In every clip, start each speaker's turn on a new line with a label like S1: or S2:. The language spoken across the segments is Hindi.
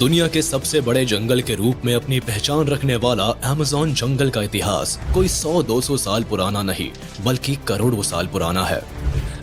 S1: दुनिया के सबसे बड़े जंगल के रूप में अपनी पहचान रखने वाला अमेज़न जंगल का इतिहास कोई 100-200 साल पुराना नहीं बल्कि करोड़ों साल पुराना है।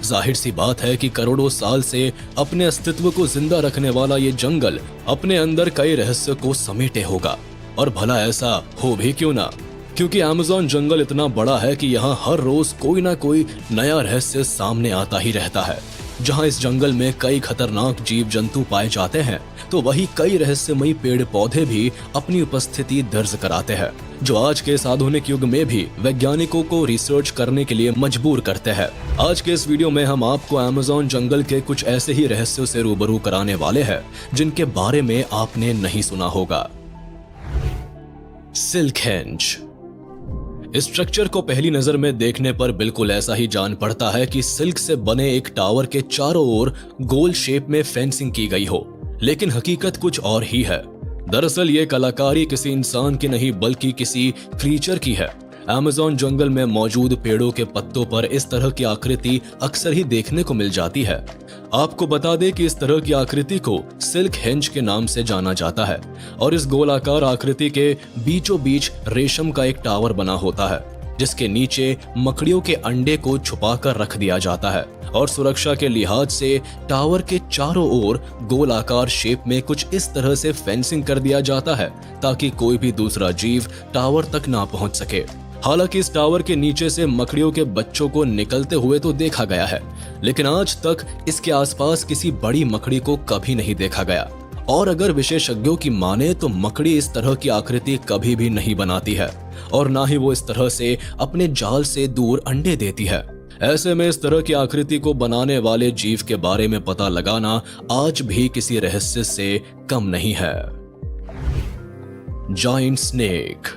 S1: जाहिर सी बात है कि करोड़ों साल से अपने अस्तित्व को जिंदा रखने वाला ये जंगल अपने अंदर कई रहस्य को समेटे होगा। और भला ऐसा हो भी क्यों ना, क्योंकि अमेज़न जंगल इतना बड़ा है कि यहाँ हर रोज कोई ना कोई नया रहस्य सामने आता ही रहता है। जहाँ इस जंगल में कई खतरनाक जीव जंतु पाए जाते हैं, तो वही कई रहस्यमयी पेड़ पौधे भी अपनी उपस्थिति दर्ज कराते हैं, जो आज के इस आधुनिक युग में भी वैज्ञानिकों को रिसर्च करने के लिए मजबूर करते हैं। आज के इस वीडियो में हम आपको अमेज़न जंगल के कुछ ऐसे ही रहस्यों से रूबरू कराने वाले हैं जिनके बारे में आपने नहीं सुना होगा। सिल्कहेंज। इस स्ट्रक्चर को पहली नजर में देखने पर बिल्कुल ऐसा ही जान पड़ता है कि सिल्क से बने एक टावर के चारों ओर गोल शेप में फेंसिंग की गई हो, लेकिन हकीकत कुछ और ही है। दरअसल ये कलाकारी किसी इंसान की नहीं बल्कि किसी क्रीचर की है। अमेज़न जंगल में मौजूद पेड़ों के पत्तों पर इस तरह की आकृति अक्सर ही देखने को मिल जाती है। आपको बता दें कि इस तरह की आकृति को सिल्कहेंज के नाम से जाना जाता है और इस गोलाकार आकृति के बीचों बीच रेशम का एक टावर बना होता है, जिसके नीचे मकड़ियों के अंडे को छुपाकर रख दिया जाता है और सुरक्षा के लिहाज से टावर के चारों ओर गोलाकार शेप में कुछ इस तरह से फेंसिंग कर दिया जाता है ताकि कोई भी दूसरा जीव टावर तक ना पहुंच सके। हालांकि इस टावर के नीचे से मकड़ियों के बच्चों को निकलते हुए तो देखा गया है, लेकिन आज तक इसके आसपास किसी बड़ी मकड़ी को कभी नहीं देखा गया। और अगर विशेषज्ञों की माने तो मकड़ी इस तरह की आकृति कभी भी नहीं बनाती है और ना ही वो इस तरह से अपने जाल से दूर अंडे देती है। ऐसे में इस तरह की आकृति को बनाने वाले जीव के बारे में पता लगाना आज भी किसी रहस्य से कम नहीं है। Giant snake.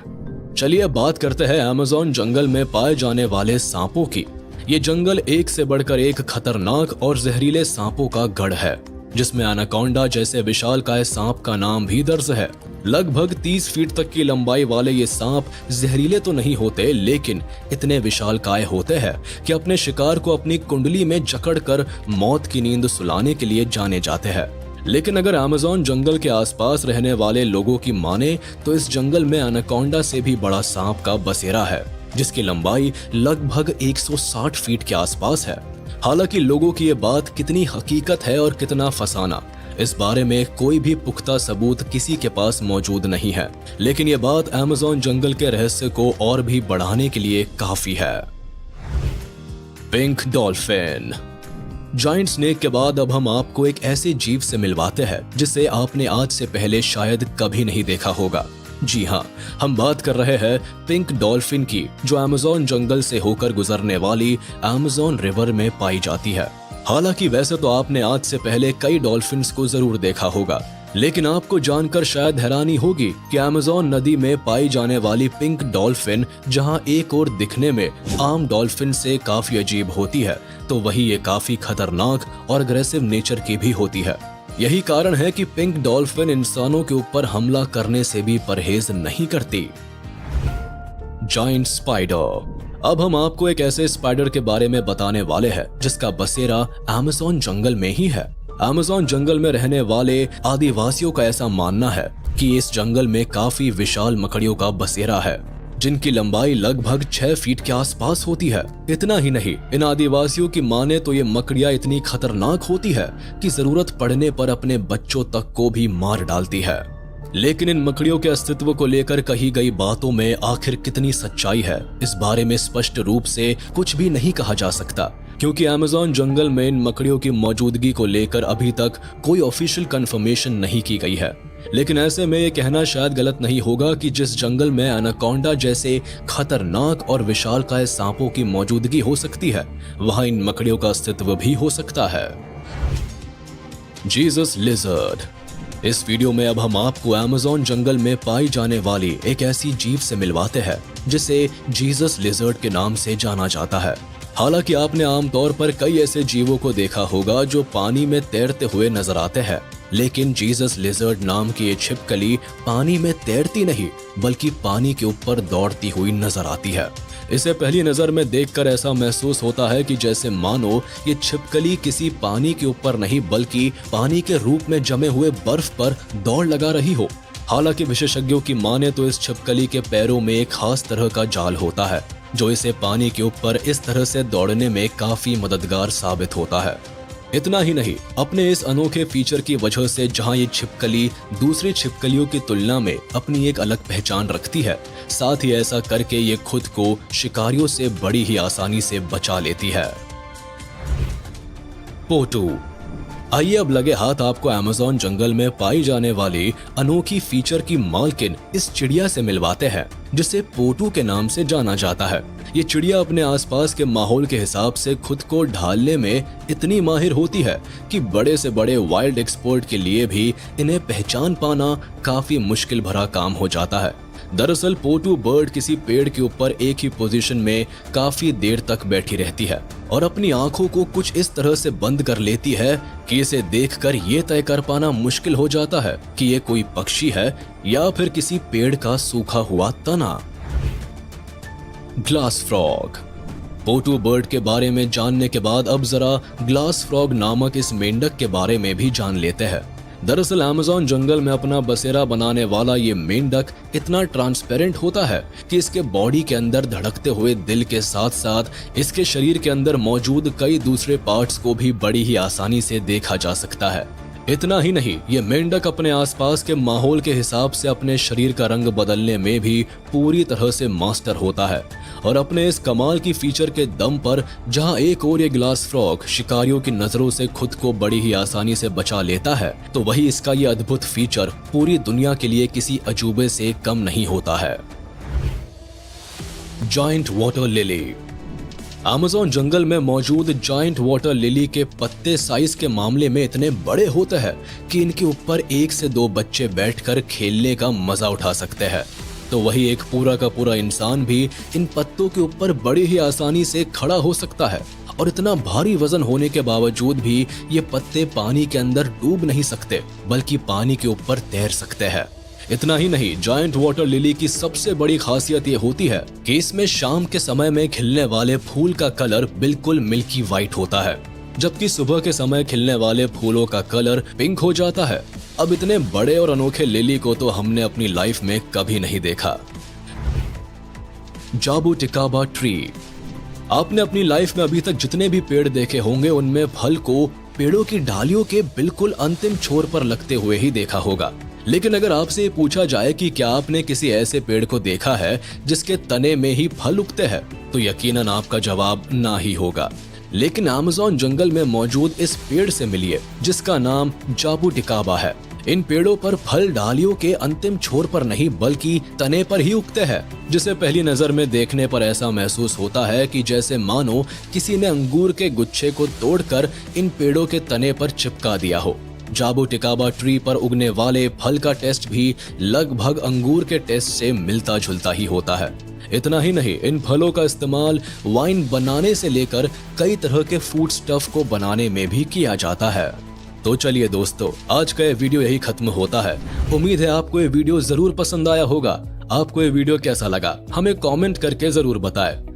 S1: चलिए बात करते हैं अमेज़न जंगल में पाए जाने वाले सांपों की। ये जंगल एक से बढ़कर एक खतरनाक और जहरीले सांपों का गढ़ है, जिसमें एनाकोंडा जैसे विशालकाय सांप का नाम भी दर्ज है। लगभग 30 फीट तक की लंबाई वाले ये सांप जहरीले तो नहीं होते, लेकिन इतने विशालकाय होते हैं कि अपने शिकार को अपनी कुंडली में जकड़कर मौत की नींद सुलाने के लिए जाने जाते हैं। लेकिन अगर अमेज़न जंगल के आसपास रहने वाले लोगों की माने तो इस जंगल में एनाकोंडा से भी बड़ा सांप का बसेरा है, जिसकी लंबाई लगभग 160 फीट के आसपास है। हालांकि लोगों की ये बात कितनी हकीकत है और कितना फसाना, इस बारे में कोई भी पुख्ता सबूत किसी के पास मौजूद नहीं है, लेकिन ये बात अमेज़न जंगल के रहस्य को और भी बढ़ाने के लिए काफी है। Pink dolphin. जायंट स्नेक के बाद अब हम आपको एक ऐसे जीव से मिलवाते हैं जिसे आपने आज से पहले शायद कभी नहीं देखा होगा। जी हाँ, हम बात कर रहे हैं पिंक डॉल्फिन की, जो अमेज़न जंगल से होकर गुजरने वाली अमेज़न रिवर में पाई जाती है। हालांकि वैसे तो आपने आज से पहले कई डॉल्फिन्स को जरूर देखा होगा, लेकिन आपको जानकर शायद हैरानी होगी कि अमेज़न नदी में पाई जाने वाली पिंक डॉल्फिन जहां एक और दिखने में आम डॉल्फिन से काफी अजीब होती है, तो वही ये काफी खतरनाक और अग्रेसिव नेचर की भी होती है। यही कारण है कि पिंक डॉल्फिन इंसानों के ऊपर हमला करने से भी परहेज नहीं करती। Giant spider. अब हम आपको एक ऐसे स्पाइडर के बारे में बताने वाले हैं जिसका बसेरा अमेज़न जंगल में ही है। अमेज़न जंगल में रहने वाले आदिवासियों का ऐसा मानना है कि इस जंगल में काफी विशाल मकड़ियों का बसेरा है, जिनकी लंबाई लगभग 6 फीट के आसपास होती है। इतना ही नहीं, इन आदिवासियों की माने तो ये मकड़ियां इतनी खतरनाक होती है कि जरूरत पड़ने पर अपने बच्चों तक को भी मार डालती है। लेकिन इन मकड़ियों के अस्तित्व को लेकर कही गई बातों में आखिर कितनी सच्चाई है, इस बारे में स्पष्ट रूप से कुछ भी नहीं कहा जा सकता, क्योंकि अमेज़न जंगल में इन मकड़ियों की मौजूदगी को लेकर अभी तक कोई ऑफिशियल कंफर्मेशन नहीं की गई है। लेकिन ऐसे में ये कहना शायद गलत नहीं होगा कि जिस जंगल में एनाकोंडा जैसे खतरनाक और विशालकाय सांपों की मौजूदगी हो सकती है, वहां इन मकड़ियों का अस्तित्व भी हो सकता है। Jesus lizard. इस वीडियो में अब हम आपको अमेज़न जंगल में पाई जाने वाली एक ऐसी जीव से मिलवाते हैं जिसे जीसस लिजर्ड के नाम से जाना जाता है। हालांकि आपने आमतौर पर कई ऐसे जीवों को देखा होगा जो पानी में तैरते हुए नजर आते हैं, लेकिन जीसस लिजर्ड नाम की ये छिपकली पानी में तैरती नहीं बल्कि पानी के ऊपर दौड़ती हुई नजर आती है। इसे पहली नजर में देखकर ऐसा महसूस होता है कि जैसे मानो ये छिपकली किसी पानी के ऊपर नहीं बल्कि पानी के रूप में जमे हुए बर्फ पर दौड़ लगा रही हो। हालांकि विशेषज्ञों की माने तो इस छिपकली के पैरों में एक खास तरह का जाल होता है जो इसे पानी के ऊपर इस तरह से दौड़ने में काफी मददगार साबित होता है। इतना ही नहीं, अपने इस अनोखे फीचर की वजह से जहां ये छिपकली दूसरी छिपकलियों की तुलना में अपनी एक अलग पहचान रखती है, साथ ही ऐसा करके ये खुद को शिकारियों से बड़ी ही आसानी से बचा लेती है। पोटू। आइए अब लगे हाथ आपको अमेज़न जंगल में पाई जाने वाली अनोखी फीचर की मालकिन इस चिड़िया से मिलवाते हैं जिसे पोटू के नाम से जाना जाता है। ये चिड़िया अपने आसपास के माहौल के हिसाब से खुद को ढालने में इतनी माहिर होती है कि बड़े से बड़े वाइल्ड एक्सपर्ट के लिए भी इन्हें पहचान पाना काफी मुश्किल भरा काम हो जाता है। दरअसल पोटू बर्ड किसी पेड़ के ऊपर एक ही पोजीशन में काफी देर तक बैठी रहती है और अपनी आंखों को कुछ इस तरह से बंद कर लेती है कि इसे देखकर ये तय कर पाना मुश्किल हो जाता है कि ये कोई पक्षी है या फिर किसी पेड़ का सूखा हुआ तना। Glass frog. पोटू बर्ड के बारे में जानने के बाद अब जरा ग्लास फ्रॉग नामक इस मेंढक के बारे में भी जान लेते हैं। दरअसल अमेज़न जंगल में अपना बसेरा बनाने वाला ये मेंढक इतना ट्रांसपेरेंट होता है कि इसके बॉडी के अंदर धड़कते हुए दिल के साथ साथ इसके शरीर के अंदर मौजूद कई दूसरे पार्ट्स को भी बड़ी ही आसानी से देखा जा सकता है। इतना ही नहीं, ये मेंढक अपने आसपास के माहौल के हिसाब से अपने शरीर का रंग बदलने में भी पूरी तरह से मास्टर होता है और अपने इस कमाल की फीचर के दम पर जहां एक और ये ग्लास फ्रॉग शिकारियों की नजरों से खुद को बड़ी ही आसानी से बचा लेता है, तो वही इसका ये अद्भुत फीचर पूरी दुनिया के लिए किसी अजूबे से कम नहीं होता है। Giant water lily. अमेज़न जंगल में मौजूद जायंट वाटर लिली के पत्ते साइज के मामले में इतने बड़े होते हैं कि इनके ऊपर 1 से 2 बच्चे बैठकर खेलने का मजा उठा सकते हैं। तो वही एक पूरा का पूरा इंसान भी इन पत्तों के ऊपर बड़ी ही आसानी से खड़ा हो सकता है और इतना भारी वजन होने के बावजूद भी ये पत्ते पानी के अंदर डूब नहीं सकते बल्कि पानी के ऊपर तैर सकते हैं। इतना ही नहीं, जायंट वाटर लिली की सबसे बड़ी खासियत ये होती है कि इसमें शाम के समय में खिलने वाले फूल का कलर बिल्कुल मिल्की वाइट होता है, जबकि सुबह के समय खिलने वाले फूलों का कलर पिंक हो जाता है। अब इतने बड़े और अनोखे लिली को तो हमने अपनी लाइफ में कभी नहीं देखा। जाबुटिकाबा ट्री। आपने अपनी लाइफ में अभी तक जितने भी पेड़ देखे होंगे उनमें फल को पेड़ों की डालियों के बिल्कुल अंतिम छोर पर लगते हुए ही देखा होगा। लेकिन अगर आपसे पूछा जाए कि क्या आपने किसी ऐसे पेड़ को देखा है जिसके तने में ही फल उगते हैं, तो यकीनन आपका जवाब ना ही होगा। लेकिन अमेज़न जंगल में मौजूद इस पेड़ से मिलिए जिसका नाम जाबुटिकाबा है। इन पेड़ों पर फल डालियों के अंतिम छोर पर नहीं बल्कि तने पर ही उगते हैं, जिसे पहली नजर में देखने पर ऐसा महसूस होता है कि जैसे मानो किसी ने अंगूर के गुच्छे को तोड़कर इन पेड़ों के तने पर चिपका दिया हो। जाबुटिकाबा ट्री पर उगने वाले फल का टेस्ट भी लगभग अंगूर के टेस्ट से मिलता जुलता ही होता है। इतना ही नहीं, इन फलों का इस्तेमाल वाइन बनाने से लेकर कई तरह के फूड स्टफ को बनाने में भी किया जाता है। तो चलिए दोस्तों, आज का ये वीडियो यही खत्म होता है। उम्मीद है आपको ये वीडियो जरूर पसंद आया होगा। आपको ये वीडियो कैसा लगा हमें कमेंट करके जरूर बताएं।